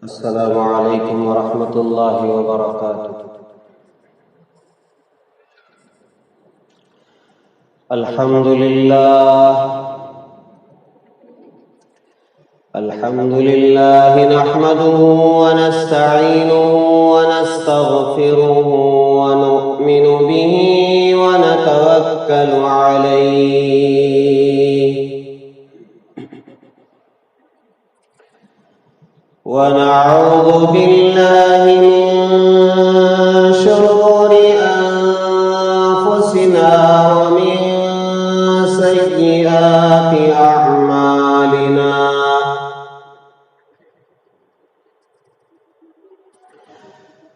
अस्सलामु अलैकुम वरहमतुल्लाहि वबरकातुह। अल्हम्दुलिल्लाह नहमदुहु व नस्तईनुहु व नस्तगफिरुहु व नु'मिनु बिही व नतवक्कलु अलैहि व नऊज़ु बिल्लाहि मिन शुरूरि अनफुसिना व मिन सय्यिआति अअमालिना।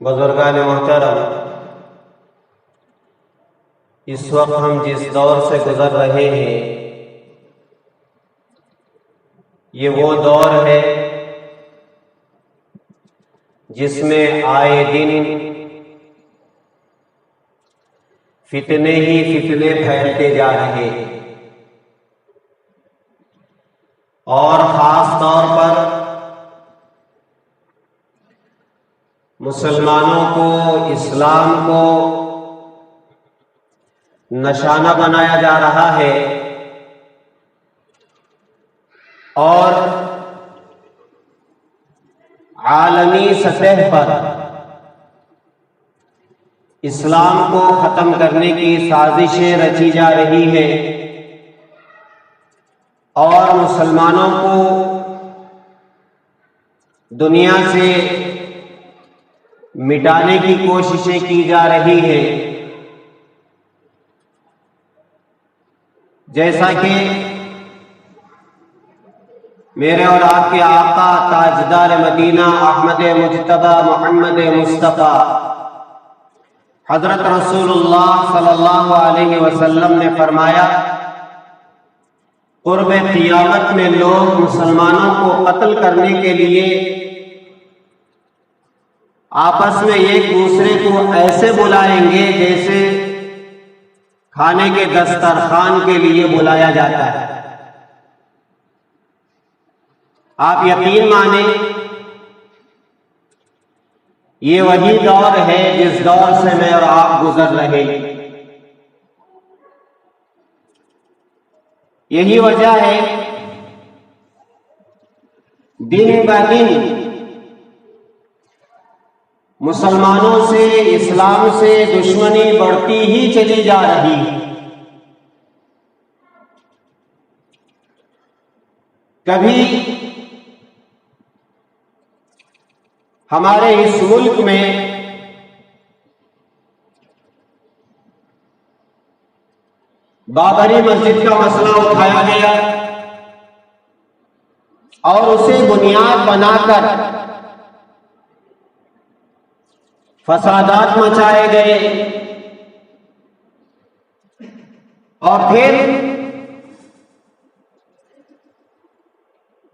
बुजुर्गान मोहतरम, इस वक्त हम जिस दौर से गुजर रहे हैं ये वो दौर है जिसमें आए दिन फितने ही फितने फैलते जा रहे हैं और खास तौर पर मुसलमानों को, इस्लाम को निशाना बनाया जा रहा है और आलमी सतह पर इस्लाम को खत्म करने की साजिशें रची जा रही है और मुसलमानों को दुनिया से मिटाने की कोशिशें की जा रही है। जैसा कि मेरे और आपके आका ताजदार मदीना अहमद मुज्तबा मोहम्मद मुस्तफ़ा हजरत रसूलुल्लाह सल्लल्लाहु अलैहि वसल्लम ने फरमाया क़ुर्ब क़ियामत में लोग मुसलमानों को कत्ल करने के लिए आपस में एक दूसरे को ऐसे बुलाएंगे जैसे खाने के दस्तरखान के लिए बुलाया जाता है। आप यकीन माने, ये वही दौर है जिस दौर से मैं और आप गुजर रहे हैं। यही वजह है दिन ब दिन मुसलमानों से, इस्लाम से दुश्मनी बढ़ती ही चली जा रही है। कभी हमारे इस मुल्क में बाबरी मस्जिद का मसला उठाया गया और उसे बुनियाद बनाकर फसादात मचाए गए और फिर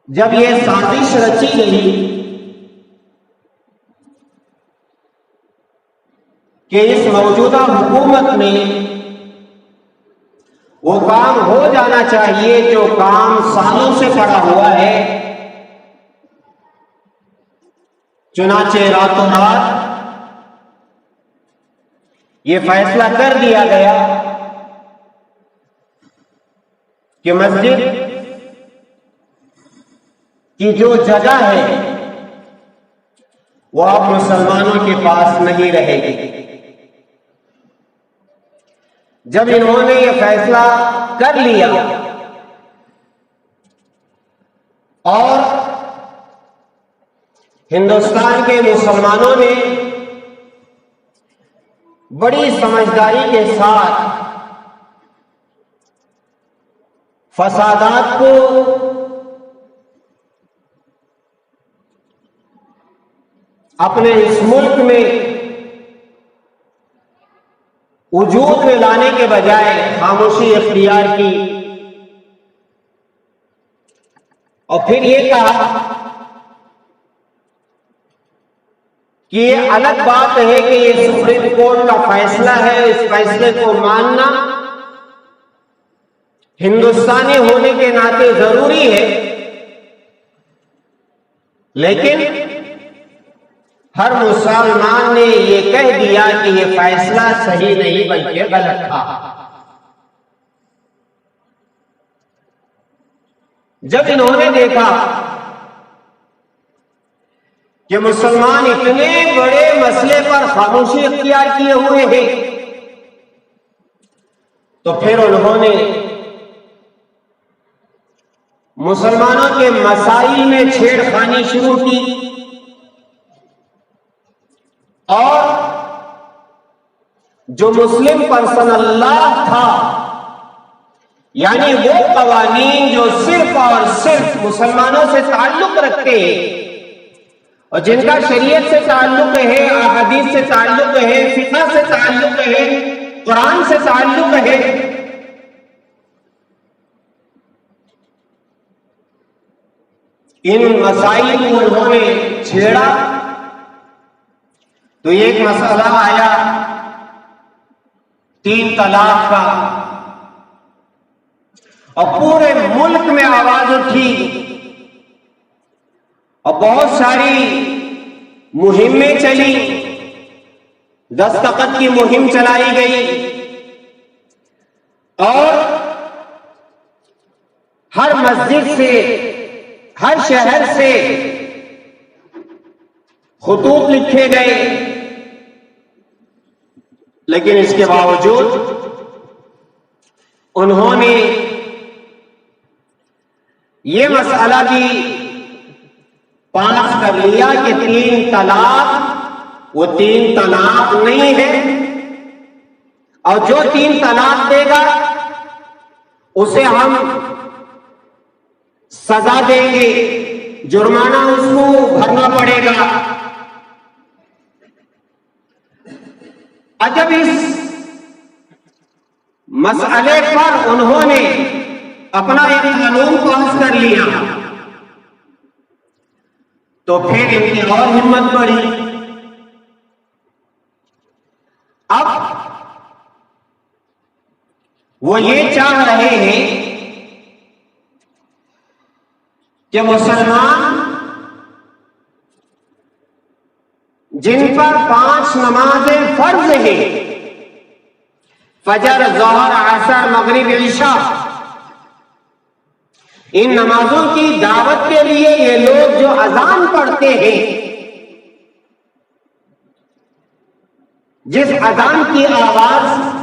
जब ये साजिश रची गई कि इस मौजूदा हुकूमत में वो काम हो जाना चाहिए जो काम सालों से पड़ा हुआ है, चुनाचे रातों रात ये फैसला कर दिया गया कि मस्जिद की जो जगह है वो अब मुसलमानों के पास नहीं रहेगी। जब इन्होंने ये फैसला कर लिया और हिंदुस्तान के मुसलमानों ने बड़ी समझदारी के साथ फसादात को अपने इस मुल्क में वजूद में लाने के बजाय खामोशी इख्तियार की और फिर ये कहा कि ये अलग बात है कि ये सुप्रीम कोर्ट का फैसला है, इस फैसले को मानना हिंदुस्तानी होने के नाते जरूरी है, लेकिन हर मुसलमान ने ये कह दिया कि ये फैसला सही नहीं बल्कि गलत था। जब इन्होंने देखा कि मुसलमान इतने बड़े मसले पर खामोशी इख्तियार किए हुए हैं, तो फिर उन्होंने मुसलमानों के मसाइल में छेड़खानी शुरू की और जो मुस्लिम पर्सनल लॉ था, यानी वो कवानीन जो सिर्फ और सिर्फ मुसलमानों से ताल्लुक रखते हैं और जिनका शरीयत से ताल्लुक है, अहदीस से ताल्लुक है, फिक़ह से ताल्लुक है, कुरान से ताल्लुक है, इन मसाइल को उन्होंने छेड़ा तो एक मसला आया 3 तलाक का और पूरे मुल्क में आवाज उठी और बहुत सारी मुहिमें चली, दस्तखत की मुहिम चलाई गई और हर मस्जिद से, हर शहर से खुतूत लिखे गए, लेकिन इसके बावजूद उन्होंने ये मसला भी पास कर लिया कि 3 तलाक वो 3 तलाक नहीं है और जो 3 तलाक देगा उसे हम सजा देंगे, जुर्माना उसको भरना पड़ेगा। जब इस मसले पर उन्होंने अपना एक कानून पास कर लिया तो फिर इनकी और हिम्मत बढ़ी। अब वो ये चाह रहे हैं कि मुसलमान जिन पर 5 नमाजें फर्ज है, फजर, ज़ोहर, असर, मगरिब, इशा, इन नमाजों की दावत के लिए ये लोग जो अजान पढ़ते हैं, जिस अजान की आवाज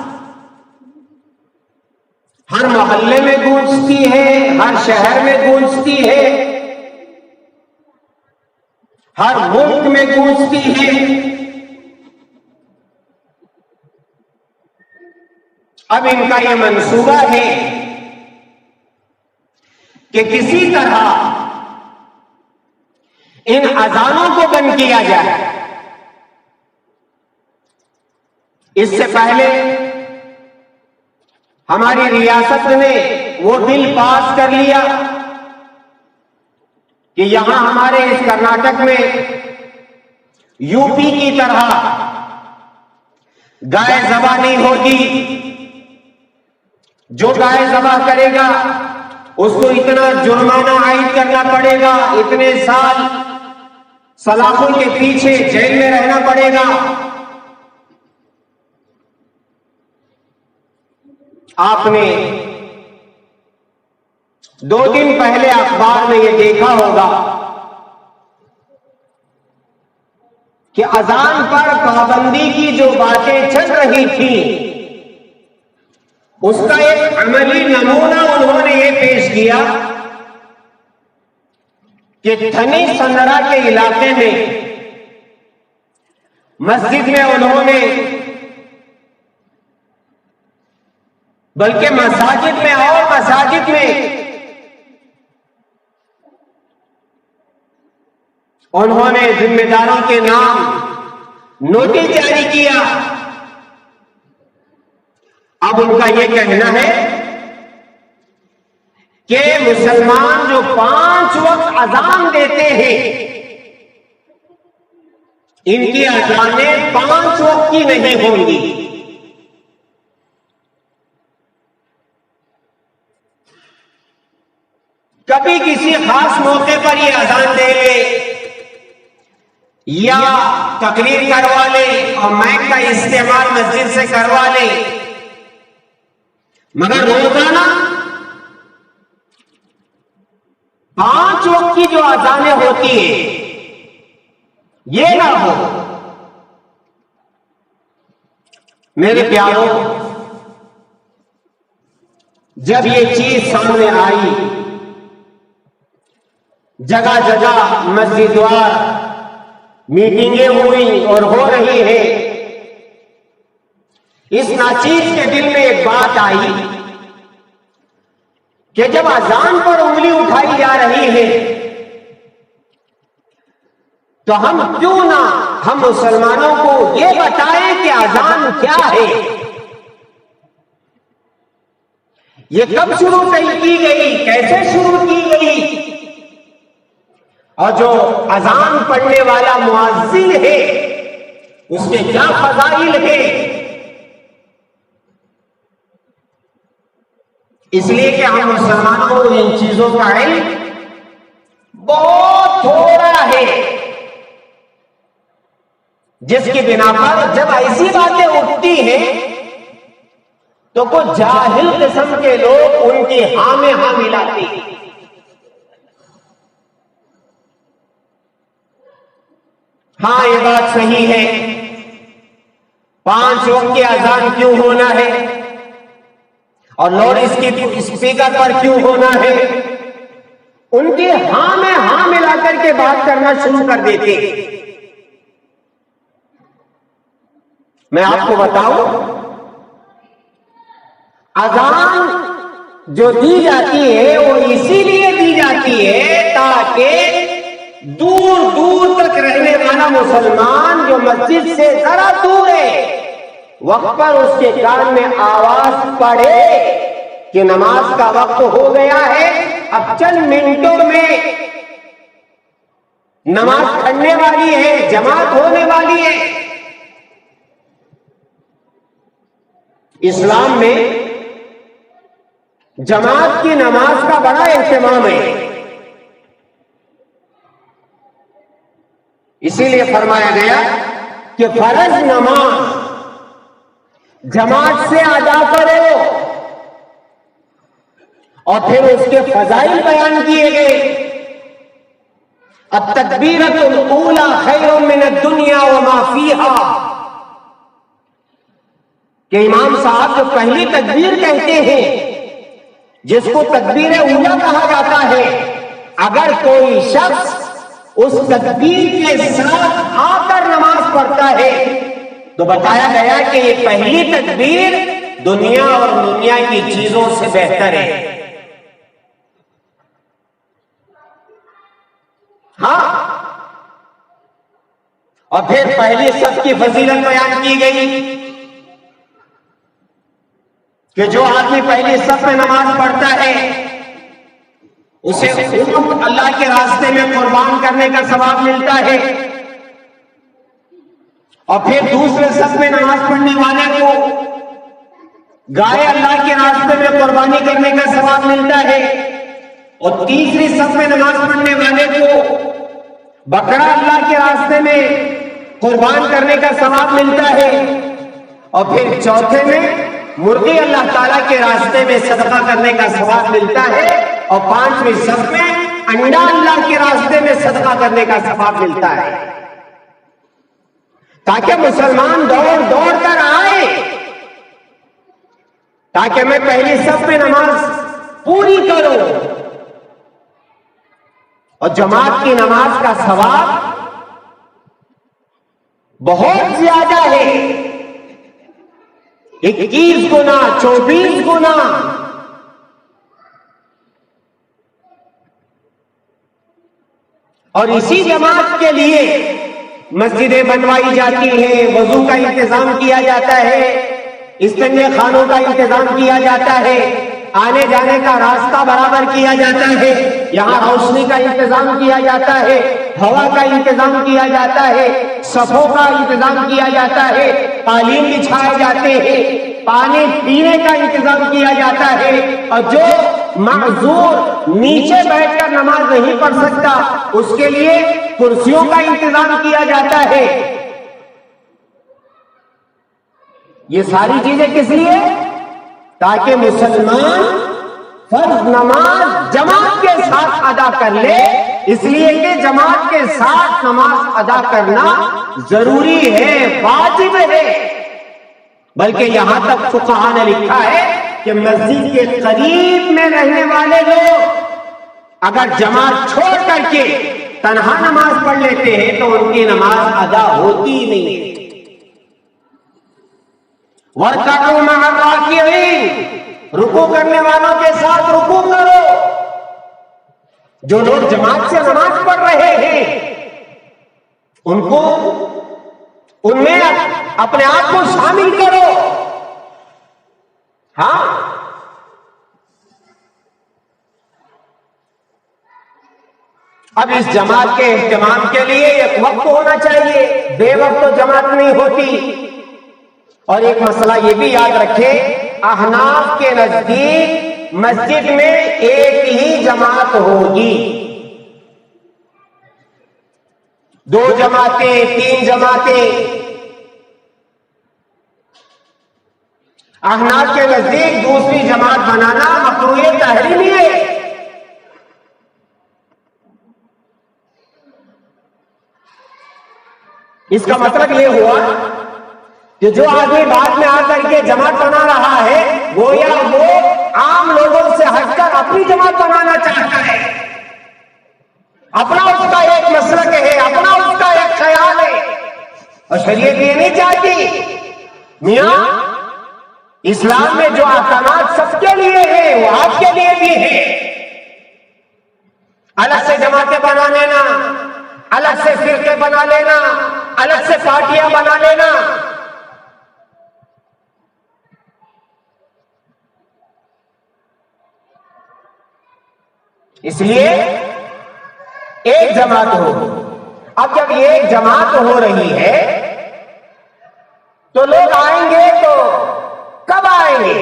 हर मोहल्ले में गूंजती है, हर शहर में गूंजती है, हर मुल्क में गूंजती है, अब इनका यह मंसूबा है कि किसी तरह इन अजानों को बंद किया जाए। इससे पहले हमारी रियासत ने वो बिल पास कर लिया कि यहां हमारे इस कर्नाटक में यूपी की तरह गाय ज़बा नहीं होगी। जो गाय ज़बा करेगा उसको इतना जुर्माना आयद करना पड़ेगा, इतने साल सलाखों के पीछे जेल में रहना पड़ेगा। आपने 2 दिन पहले अखबार में यह देखा होगा कि अजान पर पाबंदी की जो बातें चल रही थी, उसका एक अमली नमूना उन्होंने ये पेश किया कि थनी संदरा के इलाके में मस्जिद में उन्होंने, बल्कि मसाजिद में और मसाजिद में उन्होंने जिम्मेदारों के नाम नोटिस जारी किया। अब उनका यह कहना है कि मुसलमान जो 5 वक्त अजान देते हैं, इनकी अजानें 5 वक्त की नहीं होंगी। कभी किसी खास मौके पर ये अजान देंगे या तकरीर करवा ले और माइक का इस्तेमाल मस्जिद से करवा ले, मगर रोजाना 5 वक्त की जो अजानें होती है ये ना हो। मेरे प्यारों, जब ये चीज सामने आई, जगह जगह मस्जिदवार मीटिंगें हुई और हो रही है, इस नाचीज के दिल में एक बात आई कि जब अजान पर उंगली उठाई जा रही है तो हम क्यों ना हम मुसलमानों को यह बताएं कि अजान क्या है, यह कब शुरू की गई, कैसे शुरू की गई, और जो अजान पढ़ने वाला मुअज्जिन है उसके क्या फजाइल है। इसलिए कि हम मुसलमानों को इन चीजों का इल्म बहुत थोड़ा है, जिसकी बिना पर जब ऐसी बातें उठती हैं तो कुछ जाहिल किस्म के लोग उनकी हां में हां मिलाते हैं। हाँ, ये बात सही है, 5 वक्त की अजान क्यों होना है और लाउड स्पीकर पर क्यों होना है, उनके हां में हां मिलाकर के बात करना शुरू कर देते। मैं आपको बताऊं, अजान जो दी जाती है वो इसीलिए दी जाती है ताकि दूर दूर तक रहने वाला मुसलमान जो मस्जिद से जरा दूर है, वक्त पर उसके कान में आवाज पड़े कि नमाज का वक्त हो गया है, अब चंद मिनटों में नमाज खड़ने वाली है, जमात होने वाली है। इस्लाम में जमात की नमाज का बड़ा एहतमाम है। इसीलिए फरमाया गया कि फर्ज नमाज जमात से अदा करो, और फिर उसके फजाइल बयान किए गए। अत-तकबीरतुल ऊला खैरुम मिनद दुनिया व मा फीहा, कि इमाम साहब जो पहली तकबीर कहते हैं, जिसको तकबीर ऊला कहा जाता है, अगर कोई शख्स उस तकबीर के साथ आकर नमाज पढ़ता है तो बताया गया कि ये पहली तकबीर दुनिया और दुनिया की चीजों से बेहतर है। हाँ, और फिर पहली सफ की फजीलत बयान की गई कि जो आदमी पहली सफ में नमाज पढ़ता है उसे ऊंट अल्लाह के रास्ते में कुर्बान करने का सवाब मिलता है, और फिर दूसरे सफ में नमाज पढ़ने वाले को गाय अल्लाह के रास्ते में कुर्बानी करने का सवाब मिलता है, और तीसरी सफ में नमाज पढ़ने वाले को बकरा अल्लाह के रास्ते में कुर्बान करने का सवाब मिलता है, और फिर चौथे में मुर्गी अल्लाह ताला के रास्ते में सदका करने का सवाब मिलता है, और पांचवीं सफ में अंडा अल्लाह के रास्ते में सदका करने का सवाब मिलता है। ताकि मुसलमान दौड़ दौड़ कर आए, ताकि मैं पहली सफ में नमाज पूरी करूं, और जमात की नमाज का सवाब बहुत ज्यादा है, 21 गुना 24 गुना। और इसी जमात के लिए मस्जिदें बनवाई जाती हैं, वजू का इंतजाम किया जाता है, इस्तेंजे खानों का इंतजाम किया जाता है, आने जाने का रास्ता बराबर किया जाता है, यहाँ रोशनी का इंतजाम किया जाता है, हवा का इंतजाम किया जाता है, सफों का इंतजाम किया जाता है, कालीन बिछाए जाते हैं, पानी पीने का इंतजाम किया जाता है, और जो माजूर नीचे बैठकर नमाज नहीं पढ़ सकता उसके लिए कुर्सियों का इंतजाम किया जाता है। ये सारी चीजें किस लिए? ताकि मुसलमान फर्ज नमाज जमात के साथ अदा कर ले, इसलिए कि जमात के साथ नमाज अदा करना जरूरी है, वाजिब है। बल्कि यहां तक फुक़हा ने लिखा है कि मस्जिद के करीब में रहने वाले लोग अगर जमात छोड़ करके तन्हा नमाज पढ़ लेते हैं तो उनकी नमाज अदा होती ही नहीं है। वरकाऊ मअ राकिईन, रुकू करने वालों के साथ रुकू करो। जो लोग जमात से नमाज पढ़ रहे हैं उनको उनमें अपने आप को शामिल करो। हाँ, अब इस जमात के इस्तेमाल के लिए एक वक्त होना चाहिए, बेवक्त तो जमात नहीं होती। और एक मसला ये भी याद रखें, अहनाफ के नजदीक मस्जिद में एक ही जमात होगी, 2 जमातें 3 जमातें। अहनाफ के नजदीक दूसरी जमात बनाना मकरूह तहरीमी है। इसका मतलब यह हुआ कि जो आदमी बाद में आकर के जमात बना रहा है वो आम लोगों से हटकर अपनी जमात बनाना चाहता है, अपना उसका एक मसलक है, अपना उसका एक ख्याल है, और शरीयत ये नहीं चाहती। मियां, इस्लाम में जो अहकामात सबके लिए है वो आपके लिए भी है। अलग से जमातें बना लेना, अलग से फिरके बना लेना, अलग से पार्टियां बना लेना, इसलिए एक जमात हो। अब जब ये एक जमात हो रही है तो लोग आएंगे, तो कब आएंगे?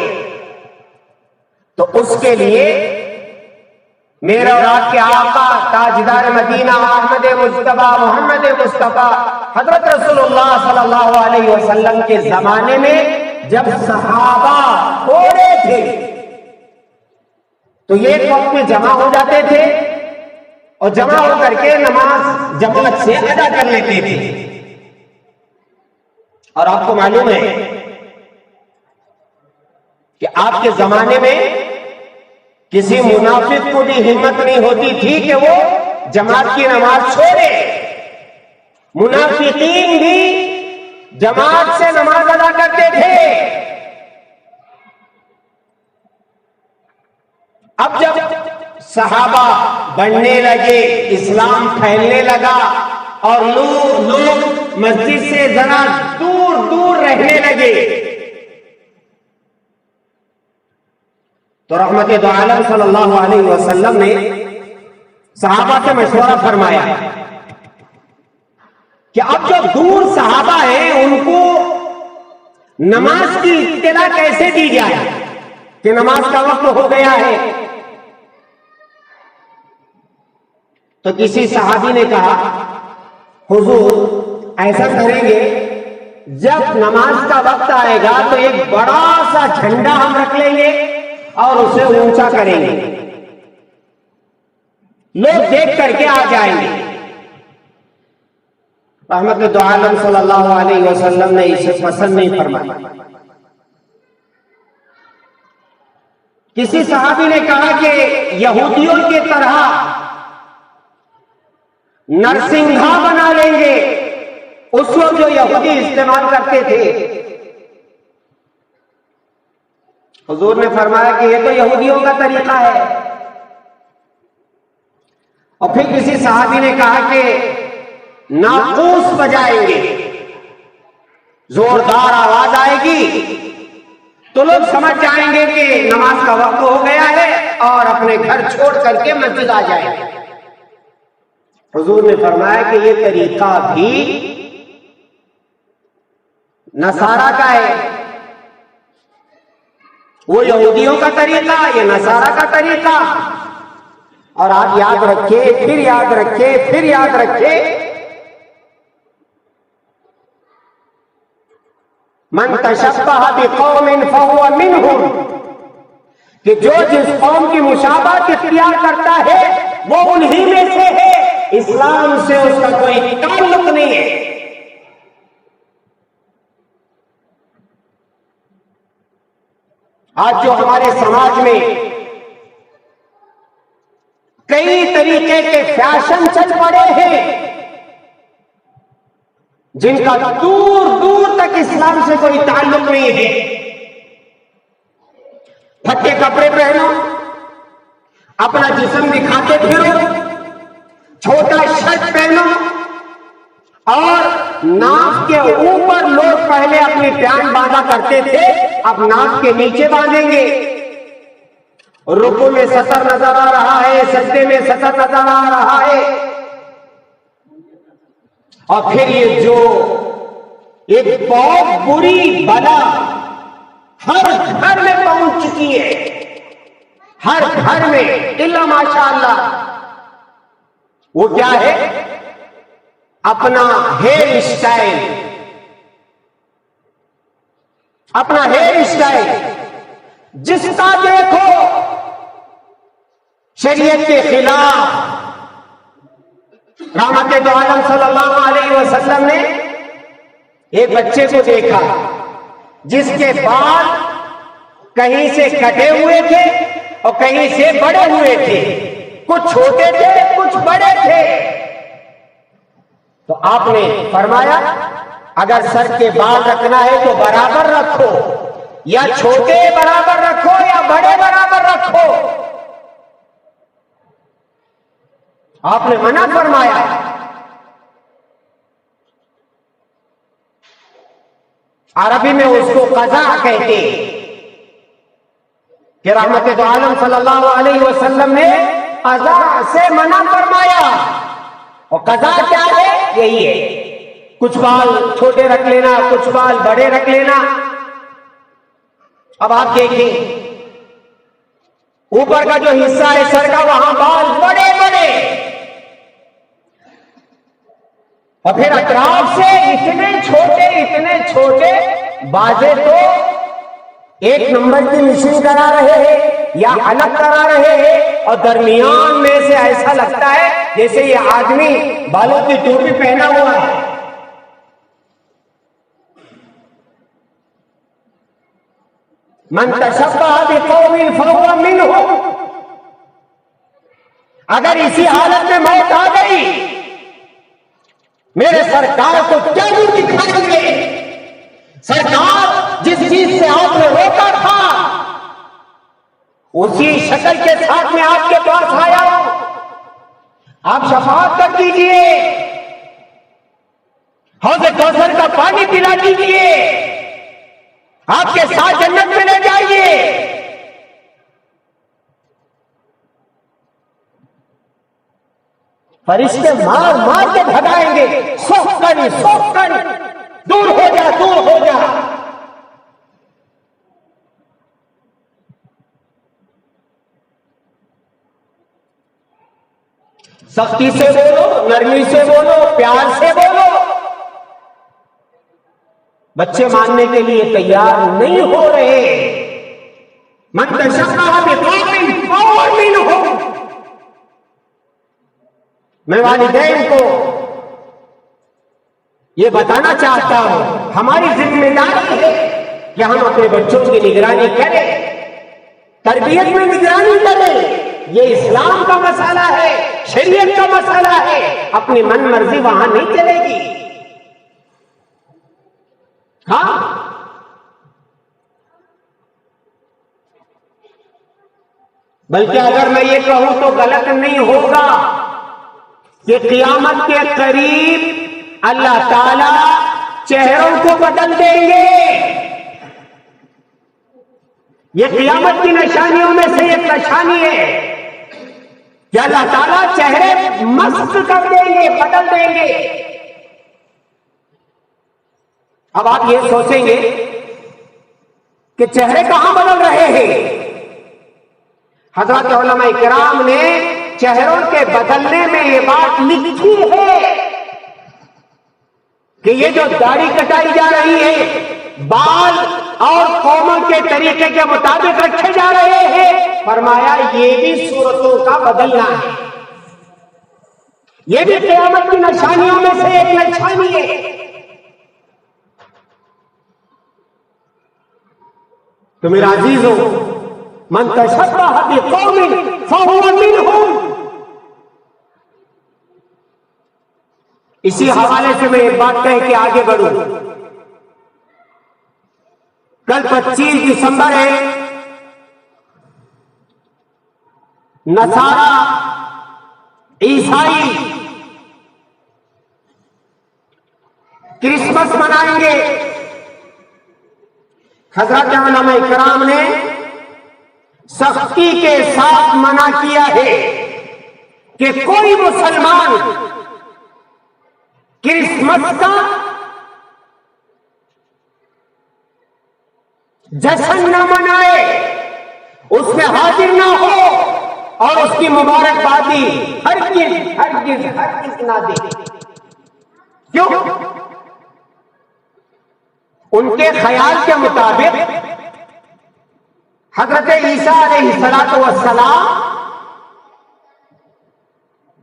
तो उसके लिए मेरा और आपके आका ताजदार मदीना अहमद मुस्तफा मोहम्मद मुस्तफा हजरत रसूलुल्लाह सल्लल्लाहु अलैहि वसल्लम के जमाने में जब सहाबा थोड़े थे तो ये एक वक्त में जमा हो जाते थे और जमा होकर के नमाज जमात से अदा कर लेते थे। और आपको मालूम है कि आपके जमाने में किसी मुनाफिक को भी हिम्मत नहीं होती थी कि वो जमात की नमाज छोड़े। मुनाफिकीन भी जमात से नमाज अदा करते थे। अब जब सहाबा बढ़ने लगे, इस्लाम फैलने लगा और लोग मस्जिद से जरा दूर दूर रहने लगे, तो रहमत दो आलम सल्लल्लाहु अलैहि वसल्लम ने सहाबा से मशवरा फरमाया कि अब जो दूर सहाबा है उनको नमाज की इत्तला कैसे दी जाए कि नमाज का वक्त हो गया है। तो किसी सहाबी ने कहा, हुजूर ऐसा करेंगे, जब नमाज का वक्त आएगा तो एक बड़ा सा झंडा हम रख लेंगे और उसे ऊंचा करेंगे, लोग देख करके आ जाएंगे। रहमत दो आलम सल्लल्लाहु अलैहि वसल्लम ने इसे पसंद नहीं फरमाया। किसी सहाबी ने कहा कि यहूदियों की तरह नरसिंघा बना लेंगे, उस वक्त जो यहूदी इस्तेमाल करते थे। हुजूर ने फरमाया कि यह तो यहूदियों का तरीका है। और फिर किसी सहाबी ने कहा कि नाकूस बजाएंगे, जोरदार आवाज आएगी तो लोग समझ जाएंगे कि नमाज का वक्त हो गया है और अपने घर छोड़ करके मस्जिद आ जाएंगे। हुजूर ने फरमाया कि यह तरीका भी नसारा का है। वो यहूदियों का तरीका, ये नसारा का तरीका। और आप याद रखें, फिर याद रखें, फिर याद रखें, मन तशब्बह बिकौमिन फहुव मिनहुम, कि जो जिस कौम की मुशाबहत इख्तियार करता है वो उन्हीं में से है। इस्लाम से उसका कोई ताल्लुक नहीं है। आज जो हमारे समाज में कई तरीके के फैशन चल पड़े हैं जिनका दूर दूर तक इस्लाम से कोई ताल्लुक नहीं है। फटे कपड़े पहनो, अपना जिस्म दिखाते फिरो, छोटा शर्ट पहनो और नाक के ऊपर लोग पहले अपनी पैंट बांधा करते थे, अब नाक के नीचे बांधेंगे। रुकू में सतर नजर आ रहा है, सजदे में सतर नजर आ रहा है। और फिर ये जो एक बहुत बुरी बला हर घर में पहुंच चुकी है, हर घर में, इल्ला माशाअल्लाह, वो क्या है? अपना हेयर स्टाइल, अपना हेयर स्टाइल जिसका देखो शरीयत के खिलाफ। रहमत दो आलम सल्लल्लाहु अलैहि वसल्लम ने एक बच्चे को देखा जिसके बाल कहीं से कटे हुए थे और कहीं से बड़े हुए थे, कुछ छोटे थे कुछ बड़े थे। तो आपने फरमाया अगर सर के बाल रखना है तो बराबर रखो, या छोटे बराबर रखो या बड़े बराबर रखो। आपने मना फरमाया। अरबी में उसको कज़ा कहते कि रहमत दो आलम सल्लल्लाहु अलैहि वसल्लम ने कज़ा से मना फरमाया। और कज़ा क्या है? यही है, कुछ बाल छोटे रख लेना, कुछ बाल बड़े रख लेना। अब आप देखें, ऊपर का जो हिस्सा है सर का, वहां बाल बड़े बड़े, और फिर अतराफ से इतने छोटे बाजे तो एक नंबर की मिशन करा रहे हैं या अलग करा रहे हैं, और दरमियान में से ऐसा लगता है जैसे ये आदमी बालों की टोपी पहना हुआ है। मन तशब्बह बिक़ौमिन फ़हुवा मिनहुम। अगर इसी हालत में मौत आ गई, मेरे सरकार को क्या मुंह दिखाएंगे? सरकार जिस चीज से आपने रोका था, उसी शक्ल के साथ में आपके पास आया हूं, आप शफाअत कर दीजिए, हौज़ कौसर का पानी पिला दीजिए, आपके साथ जन्नत में ले जाइए। फरिश्ते मार मार के भगाएंगे, सोखन, दूर हो जा, दूर हो जा। सख्ती से बोलो, नरमी से बोलो, प्यार से बोलो। बच्चे मानने के लिए तैयार नहीं हो रहे। मन तशब्बह बिक़ौमिन फ़हुवा मिनहुम। मैं वालिदैन को ये बताना चाहता हूं, हमारी जिम्मेदारी है कि हम अपने बच्चों की निगरानी करें, तरबियत में निगरानी करें। ये इस्लाम का मसला है, शरीयत का मसला है, अपनी मन मर्जी वहां नहीं चलेगी। हाँ, बल्कि अगर मैं ये कहूं तो गलत नहीं होगा कि क़यामत के करीब अल्लाह ताला चेहरों को बदल देंगे। ये क़यामत की निशानियों में से एक निशानी है कि अल्लाह ताला चेहरे मस्त कर देंगे, बदल देंगे। अब आप ये सोचेंगे कि चेहरे कहां बदल रहे हैं? हज़रत उलमा इकराम ने चेहरों के बदलने में ये बात लिखी है कि ये जो दाढ़ी कटाई जा रही है, बाल और कौमों के तरीके के मुताबिक रखे जा रहे हैं, फरमाया ये भी सूरतों का बदलना है। ये भी क़यामत की निशानियों में से एक निशानी है। तो मेरा अजीजों, मन तशब्बह बिक़ौमिन फ़हुवा मिनहुम। इसी हवाले से मैं एक बात कह के आगे बढ़ूं। कल 25 दिसंबर है। नसारा, ईसाई क्रिसमस मनाएंगे। हज़रत उलमा इकराम ने सख्ती के साथ मना किया है कि कोई मुसलमान क्रिसमस का जश्न न मनाए, उसमें हाजिर ना हो और उसकी मुबारकबादी हरगिज़ ना दे। क्यों? उनके ख्याल के मुताबिक हज़रत ईसा अलैहिस्सलातु वस्सलाम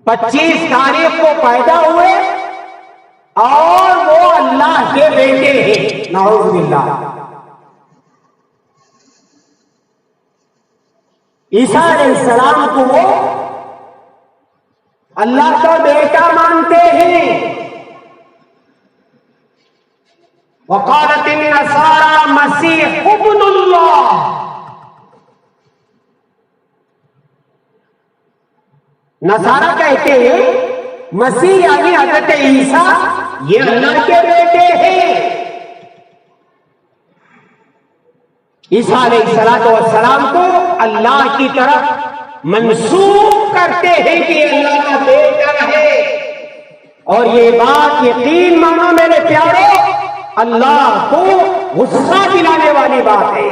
25 तारीख को पैदा हुए और वो अल्लाह के बेटे हैं। नाऊज़ बिल्लाह। ईसा अलैहिस्सलाम को वो अल्लाह का बेटा मानते हैं। वक़ालतिन नसारा मसीह इब्नुल्लाह। नसारा कहते हैं मसीह यानी हज़रत ईसा ये अल्लाह के बेटे हैं। ईसा अलैहिस्सलातु वस्सलाम को अल्लाह की तरफ मंसूब करते हैं कि अल्लाह का बेटा है। और ये बात यकीन मानो मेरे प्यारों, अल्लाह को गुस्सा दिलाने वाली बात है।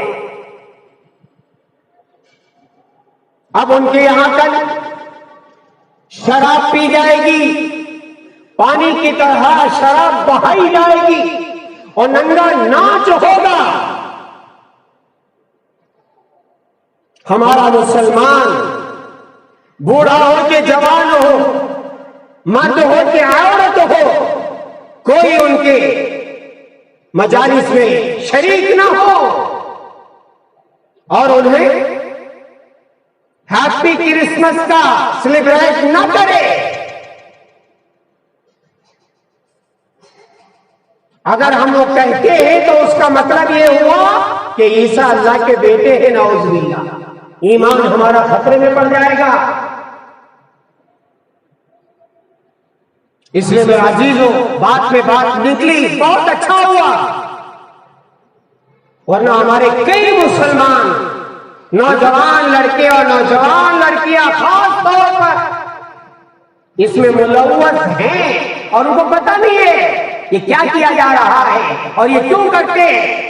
अब उनके यहां कल शराब पी जाएगी, पानी की तरह शराब बहाई जाएगी और नंगा नाच होगा। हमारा मुसलमान बूढ़ा हो के जवान हो, मर्द हो के औरत हो, कोई उनके मजालिस में शरीक ना हो और उन्हें हैप्पी क्रिसमस का सेलिब्रेट ना करे। अगर हम लोग कहते हैं तो उसका मतलब यह हुआ कि ईसा अल्लाह के बेटे हैं, नाउज़ुबिल्लाह। ईमान हमारा खतरे में पड़ जाएगा। इसलिए मेरे अजीजों, बात पे बात निकली, बहुत अच्छा हुआ, वरना हमारे कई मुसलमान नौजवान लड़के और नौजवान लड़कियां खास तौर पर इसमें मुलव्वस हैं और उनको पता नहीं है ये क्या किया जा रहा है और ये क्यों करते हैं।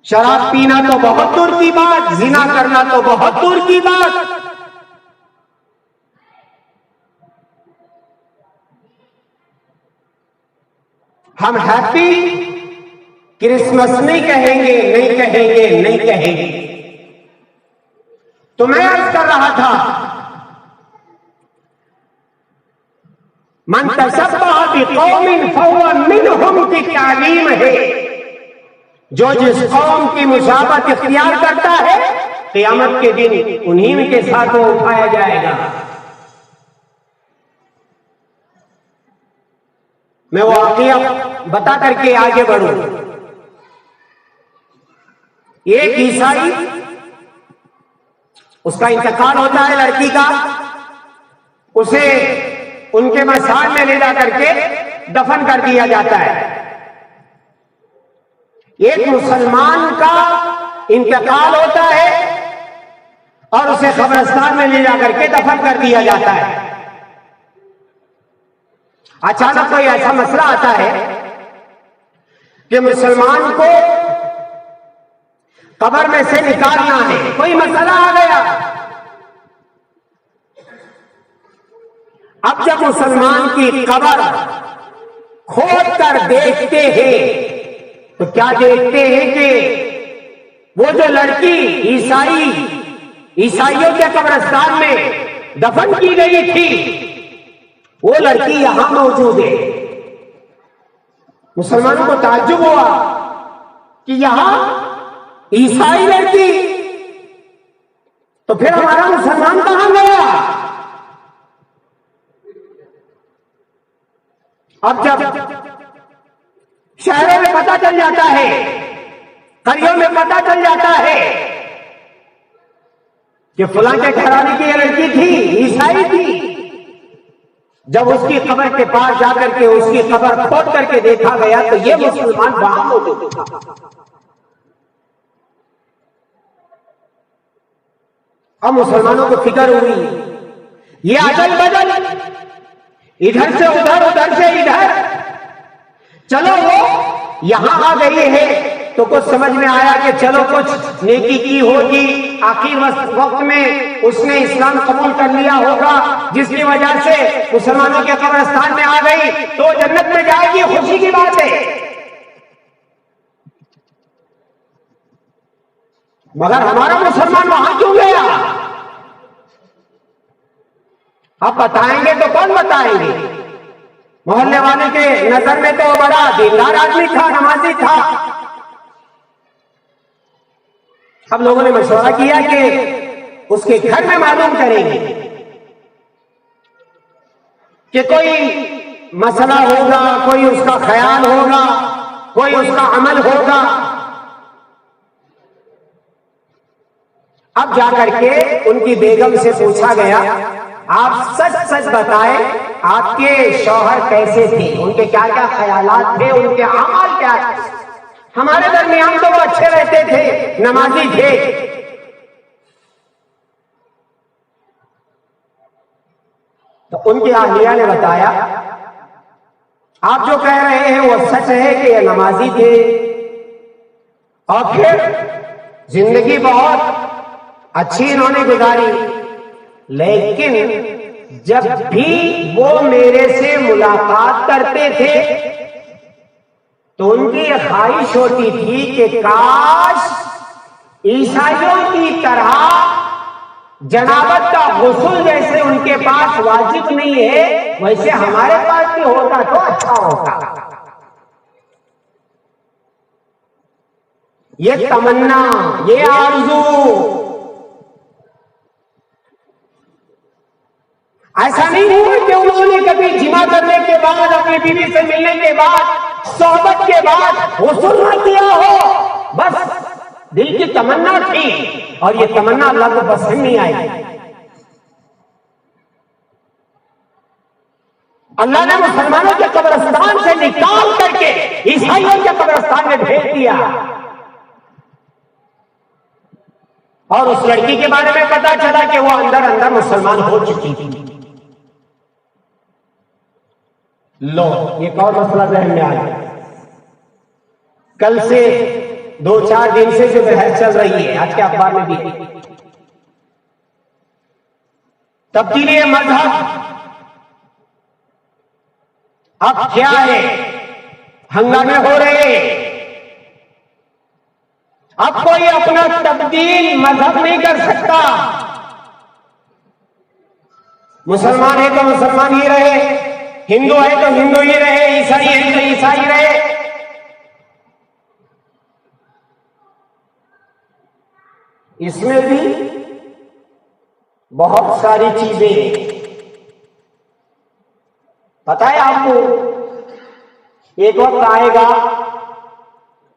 शराब पीना तो बहुत दूर की बात, जिना करना तो बहुत दूर की बात। हम हैप्पी क्रिसमस नहीं कहेंगे, नहीं कहेंगे, नहीं कहेंगे। तो मैं अर्ज कर रहा था, मन तशब्बह बिकौमिन फहुव मिनहुम की तालीम है। जो जिस कौम की मुशाबहत इख्तियार करता है, क़यामत के दिन उन्हीं के साथ वो उठाया जाएगा। मैं वो वाक़या बता करके आगे बढ़ूं। एक ईसाई, उसका इंतकाल होता है लड़की का, उसे उनके मसाल में ले जा करके दफन कर दिया जाता है। एक मुसलमान का इंतकाल होता है और उसे कब्रिस्तान में ले जा करके दफन कर दिया जाता है। अचानक कोई ऐसा मसला आता है कि मुसलमान को कब्र में से निकालना है, कोई मसला आ गया। अब जब मुसलमान की कब्र खोद कर देखते हैं तो क्या देखते हैं कि वो जो लड़की ईसाइयों के कब्रिस्तान में दफन की गई थी, वो लड़की यहां मौजूद है। मुसलमानों को ताज्जुब हुआ कि यहां ईसाई लड़की, तो फिर हमारा मुसलमान कहां गया। अब जब शहरों में पता चल जाता है, करियों में पता चल जाता है कि फलां के घराने की ये लड़की थी, ईसाई थी, जब उसकी कब्र के पास जाकर के उसकी कब्र खोद करके देखा गया तो ये मुसलमान वहां मौजूद था। अब मुसलमानों को फिक्र हुई, ये अदल बदल, इधर से उधर, उधर से इधर, चलो वो यहां आ गई है तो कुछ समझ में आया कि चलो कुछ नेकी की होगी, आखिर वक्त में उसने इस्लाम कबूल कर लिया होगा, जिसकी वजह से मुसलमानों के कब्रिस्तान में आ गई तो जन्नत में जाएगी, खुशी की बात है। मगर हमारा मुसलमान वहां क्यों गया? आप बताएंगे तो कौन बताएंगे? मोहल्ले वाले के नजर में तो बड़ा दीनदार आदमी था, नमाजी था। अब लोगों ने मशवरा किया कि उसके घर में मालूम करेंगे कि कोई मसला होगा, कोई उसका ख्याल होगा, कोई उसका अमल होगा। अब जाकर के उनकी बेगम से पूछा गया, आप सच सच बताएं, आपके शौहर कैसे थे, उनके क्या क्या ख्यालात थे, उनके अमल क्या थे। हमारे दरमियान तो वो अच्छे रहते थे, नमाजी थे, उनकी अहलिया ने बताया, आप जो कह रहे हैं वो सच है कि ये नमाजी थे और फिर जिंदगी बहुत अच्छी इन्होंने गुजारी, लेकिन जब भी वो मेरे से मुलाकात करते थे तो उनकी ख्वाहिश होती थी कि काश ईसाइयों की तरह जनाबत का गुस्ल जैसे उनके पास वाजिब नहीं है वैसे हमारे पास भी होता तो अच्छा होता। ये तमन्ना, ये आरज़ू, ऐसा नहीं हुआ कि उन्होंने कभी जिमा करने के बाद, अपनी बीवी से मिलने के बाद, सोहबत के बाद गुस्ल न किया हो, बस दिल की तमन्ना थी और ये तमन्ना अल्लाह को पसंद नहीं आई। अल्लाह ने मुसलमानों के कब्रिस्तान से निकाल करके ईसाइयों के कब्रिस्तान में भेज दिया। और उस लड़की के बारे में पता चला कि वो अंदर अंदर मुसलमान हो चुकी थी। लो, एक और मसला ज़हन में आ गया। कल से 2-4 दिन से जो बहस चल रही है, आज के अखबार में भी, तब्दीली मजहब अब क्या है, हंगामे हो रहे। अब कोई अपना तब्दील मजहब नहीं कर सकता। मुसलमान है तो मुसलमान ही रहे, हिंदू है तो हिंदू ही रहे, ईसाई है तो ईसाई रहे। इसमें भी बहुत सारी चीजें, पता है आपको, एक वक्त आएगा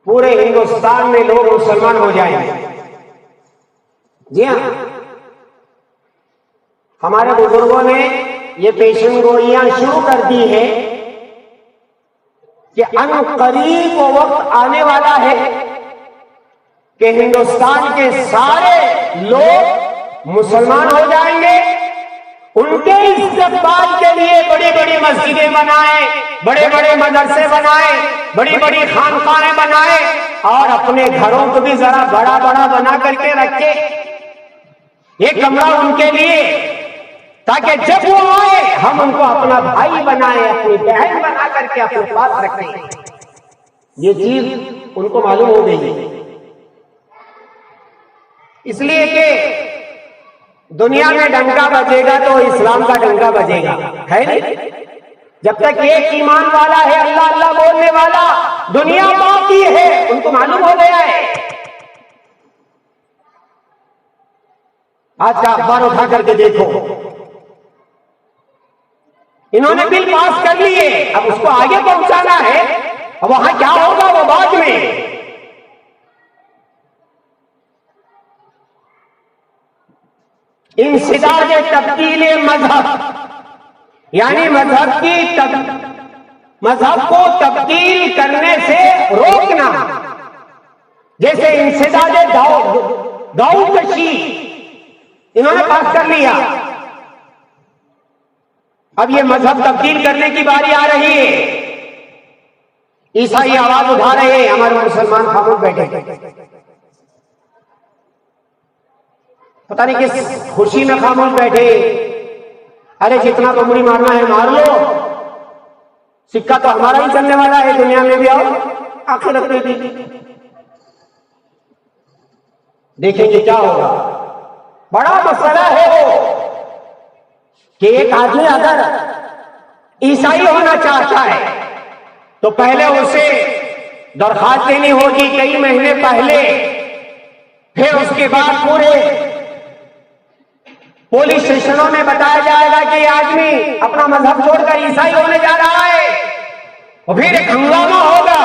पूरे हिंदुस्तान में लोग मुसलमान हो जाएंगे। जी हां, हमारे बुजुर्गों ने ये पेशन गोइयां शुरू कर दी है कि अनकरीब वो वक्त आने वाला है कि हिंदुस्तान के सारे लोग मुसलमान हो जाएंगे। उनके इस्तकबाल के लिए बड़ी बड़ी मस्जिदें बनाए, बड़े बड़े मदरसे बनाए, बड़ी बड़ी खानकाहें बनाए और अपने घरों को भी जरा बड़ा बड़ा बना करके रखे। एक कमरा उनके लिए, ताकि जब वो आए हम उनको अपना भाई बनाए, अपनी बहन बना करके अपने पास रखें। ये चीज उनको मालूम हो गई, इसलिए कि दुनिया में डंका बजेगा तो इस्लाम का डंका बजेगा, है नहीं? जब तक एक ईमान वाला है, अल्लाह अल्लाह बोलने वाला, दुनिया बाकी है, उनको मालूम हो गया है। आज का अखबार उठा करके देखो, इन्होंने बिल पास कर लिए, अब उसको आगे पहुंचाना है। अब वहां क्या होगा वो बाद में। इंसिदाज तब्दील मजहब, यानी मजहब को तब्दील करने से रोकना, जैसे इंसिदाज दाऊदशी इन्होंने पास कर लिया। अब ये मजहब तब्दील करने की बारी आ रही है। ईसाई आवाज उठा रहे हैं, हमारे मुसलमान खामोश बैठे, पता नहीं किस खुशी में खामोश बैठे। अरे जितना बमड़ी मारना है मार लो, सिक्का तो हमारा ही चलने वाला है दुनिया में भी, आओ आखिरत में भी। देखेंगे क्या होगा। बड़ा मसला है वो कि एक आदमी अगर ईसाई होना चाहता है तो पहले उसे दरखास्त देनी होगी कई महीने पहले, फिर उसके बाद पूरे पुलिस स्टेशनों में बताया जाएगा कि ये आदमी अपना मजहब छोड़कर ईसाई होने जा रहा है, और फिर एक हंगामा होगा,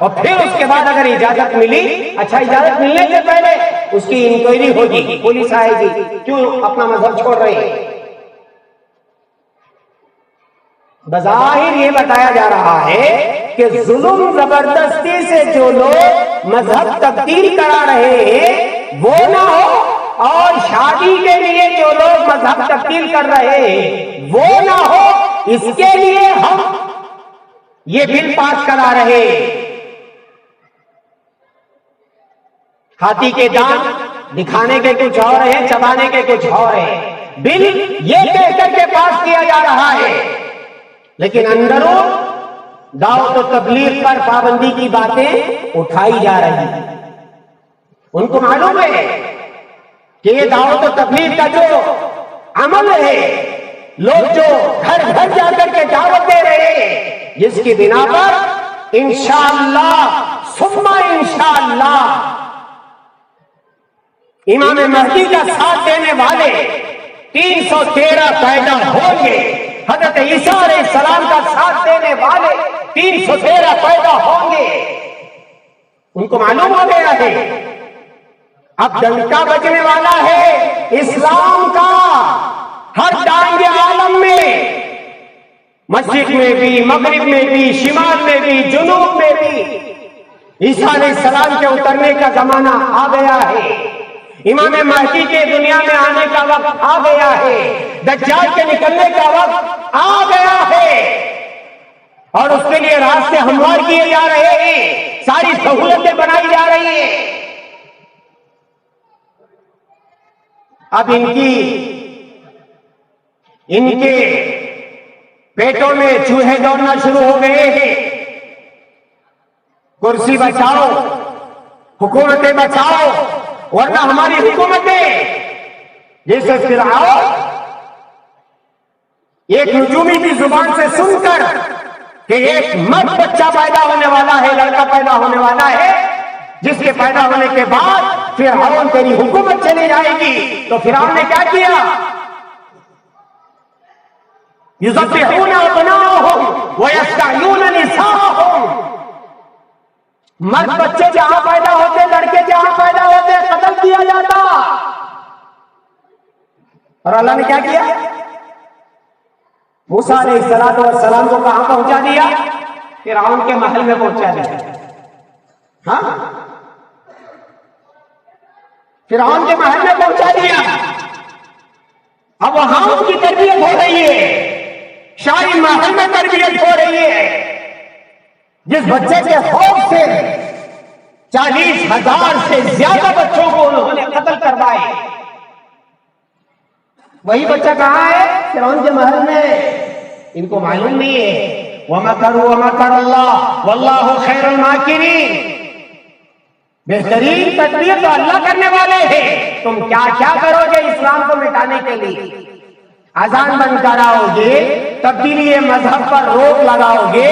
और फिर उसके बाद अगर इजाजत मिली, अच्छा इजाजत मिलने से पहले उसकी इंक्वायरी होगी, पुलिस आएगी, क्यों अपना मजहब छोड़ रहे हैं। बज़ाहिर ये बताया जा रहा है कि जुल्म जबरदस्ती से जो लोग मजहब तब्दील करा रहे हैं वो ना हो, और शादी के लिए जो लोग मजहब तब्दील कर रहे हैं वो ना हो, इसके लिए हम ये बिल पास करा रहे। हाथी के दांत दिखाने के कुछ और है, चबाने के कुछ और है। बिल ये कहकर के पास किया जा रहा है, लेकिन अंदरों दावत और तबलीग पर पाबंदी की बातें उठाई जा रही हैं। उनको मालूम है कि ये दावत और तबलीग का जो अमल है, लोग जो घर घर जाकर के दावत दे रहे हैं, जिसकी बिना पर इंशाअल्लाह सुम्मा इंशाअल्लाह इमाम महदी का साथ देने वाले 313 पैदा होंगे। हजरत ईसा अलैहिस्सलाम का साथ देने वाले 313 पैदा होंगे। उनको मालूम हो गया है अब डंका बजने वाला है इस्लाम का हर दांगे आलम में, मस्जिद में भी, मगरिब में भी, शिमाल में भी, जुनूब में भी ईसा अलैहिस्सलाम के उतरने का जमाना आ गया है। इमाम महदी के दुनिया में आने का वक्त आ गया है। दज्जाल के निकलने का वक्त आ गया है और उसके लिए रास्ते हमवार किए जा रहे हैं, सारी सहूलतें बनाई जा रही हैं। अब इनके पेटों में चूहे दौड़ना शुरू हो गए हैं। कुर्सी बचाओ, हुकूमतें बचाओ, वरना हमारी हुकूमतें जैसे फिरआउन एक नजूमी की जुबान से सुनकर कि एक मर्द बच्चा पैदा होने वाला है, लड़का पैदा होने वाला है, जिसके पैदा होने के बाद फिरआउन तेरी हुकूमत चली जाएगी, तो फिरआउन ने क्या किया? युज़ब्बिहूना अब्नाअहुम व यस्तहयूना निसाअहुम। मर्द बच्चे जहां पैदा होते, लड़के जहां पैदा होते, कत्ल किया जाता। और अल्लाह ने क्या किया? मूसा अलैहिस्सलाम को कहां पहुंचा दिया? फिरआउन के महल में पहुंचा दिया। हाँ, फिरआउन के महल में पहुंचा दिया। अब वहां उनकी तरबियत हो रही है, शाही महल में तरबियत हो रही है। जिस बच्चे के खौफ से 40,000 से ज्यादा बच्चों को उन्होंने कत्ल करवाए, वही बच्चा कहां है? फिरौन के महल में। इनको मालूम नहीं है वमकरू वमकरल्लाह वल्लाहु खैरुल माकिरीन। बेहतरीन तदबीर तो अल्लाह करने वाले हैं। तुम क्या क्या करोगे इस्लाम को मिटाने के लिए? अजान बंद कराओगे, तब्दीली मजहब पर रोक लगाओगे,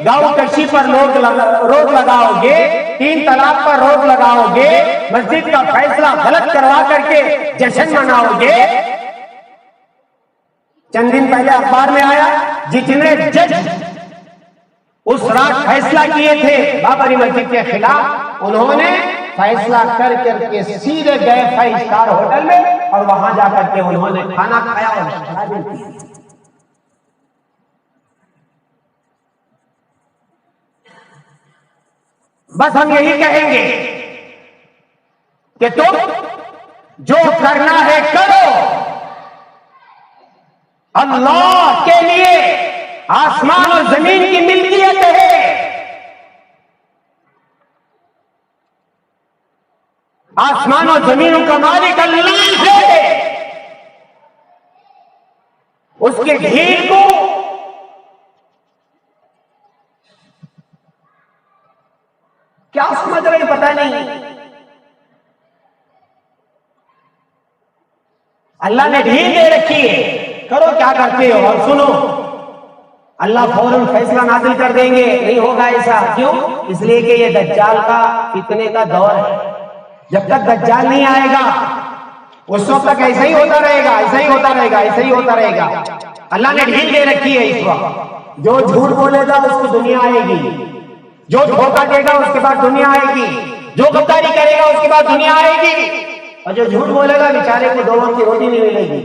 गाँव कशी पर रोक लगाओगे, 3 तलाक पर रोक लगाओगे, मस्जिद का फैसला गलत करवा करके जश्न मनाओगे। चंद दिन पहले अखबार में आया, जितने जज उस रात फैसला किए थे बाबरी मस्जिद के खिलाफ, उन्होंने फैसला कर करके सीधे गए 5 स्टार होटल में और वहां जाकर के उन्होंने खाना खाया और शराबें पी। बस हम यही कहेंगे कि तुम जो करना है करो, अल्लाह के लिए आसमान और जमीन की मिल्कियत है। आसमान और जमीनों का मालिक अल्लाह है। उसके ढील को क्या समझ रहे पता नहीं। अल्लाह ने ढील दे रखी है, करो क्या करते हो। और सुनो, अल्लाह फौरन फैसला नाजिल कर देंगे, नहीं होगा ऐसा। क्यों? इसलिए कि ये दज्जाल का फितने का दौर है। जब तक दज्जाल नहीं आएगा उस वक्त तक ऐसा ही होता रहेगा, ऐसा ही होता रहेगा, ऐसा ही होता रहेगा। अल्लाह ने ढील दे रखी है इस वक्त। जो झूठ बोलेगा उसकी दुनिया आएगी, जो धोखा देगा उसके बाद दुनिया आएगी, जो गद्दारी करेगा उसके बाद दुनिया आएगी, और जो झूठ बोलेगा बेचारे को 2 वक्त की रोटी नहीं मिलेगी।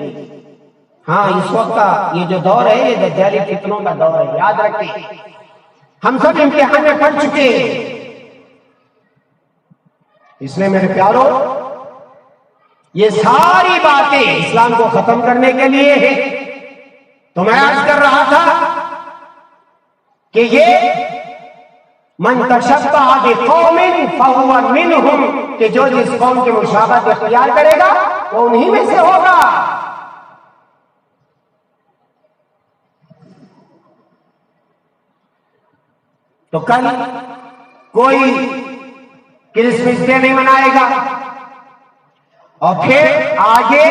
हाँ, इस वक्त का ये जो दौर है, ये दज्जाली फितनों का दौर है। याद रखिए, हम सब इम्तिहान में पढ़ चुके हैं। इसलिए मेरे प्यारों, ये सारी बातें इस्लाम को खत्म करने के लिए है। तो मैं अर्ज कर रहा था कि ये मन तशब्बह बिकौमिन फहुवा मिनहुम, कि जो जिस कौम की मुशाबहत इख्तियार करेगा वो उन्हीं में से होगा। तो कल कोई क्रिसमस डे नहीं मनाएगा, और फिर आगे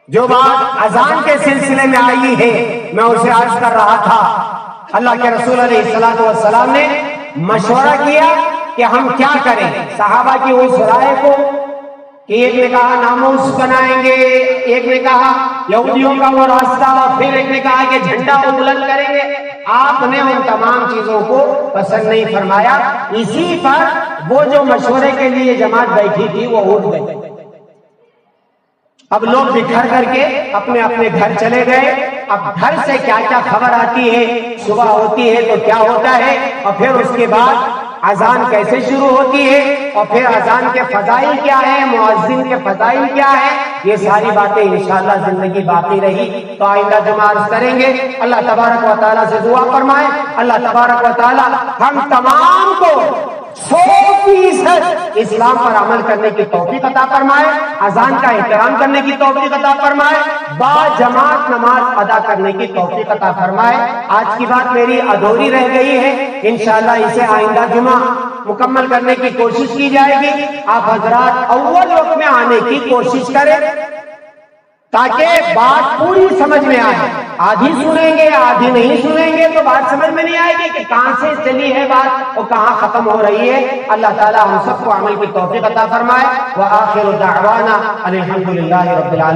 जो बात अजान के सिलसिले में आई है, मैं उसे अर्ज कर रहा था। अल्लाह के रसूल अलैहिस्सलातु वस्सलाम ने मशवरा किया कि हम क्या करें। सहाबा की उस राय को कि एक ने कहा नामूस बनाएंगे, एक ने कहा यहूदियों का वो रास्ता, फिर एक ने कहा कि झंडा बुलंद करेंगे। आपने उन तमाम चीजों को पसंद नहीं फरमाया। इसी पर वो जो मशवरे के लिए जमात बैठी थी वो उठ गई। अब लोग बिखर करके अपने अपने घर चले गए। अब घर से क्या क्या खबर आती है, सुबह होती है तो क्या होता है, और फिर उसके बाद अजान कैसे शुरू होती है, और फिर अजान के फजाइल क्या है, मुअज्जिन के फजाइल क्या है, ये सारी बातें इंशाअल्लाह जिंदगी बाकी रही तो आइंदा जुमा अर्ज करेंगे। अल्लाह तबारक व तआला से दुआ फरमाए, अल्लाह तबारक व तआला हम तमाम को 100% इस्लाम पर अमल करने की तौफीक अता फरमाए, अजान का एहतराम करने की तौफीक अता फरमाए, बाजमात नमाज अदा करने की तौफीक अता फरमाए। आज की बात मेरी अधूरी रह गई है, इंशाअल्लाह इसे आइंदा जुमा मुकम्मल करने की कोशिश की जाएगी। आप हजरात अव्वल वक्त में आने की कोशिश करें ताकि बात पूरी समझ में आए। आधी सुनेंगे आधी नहीं सुनेंगे तो बात समझ में नहीं आएगी कि कहां से चली है बात और कहां खत्म हो रही है। अल्लाह ताला हम सबको अमल की तौफीक अता फरमाए। व आखिरु दाअवाना अनिल हम्दुलिल्लाहि रब्बिल आलमीन।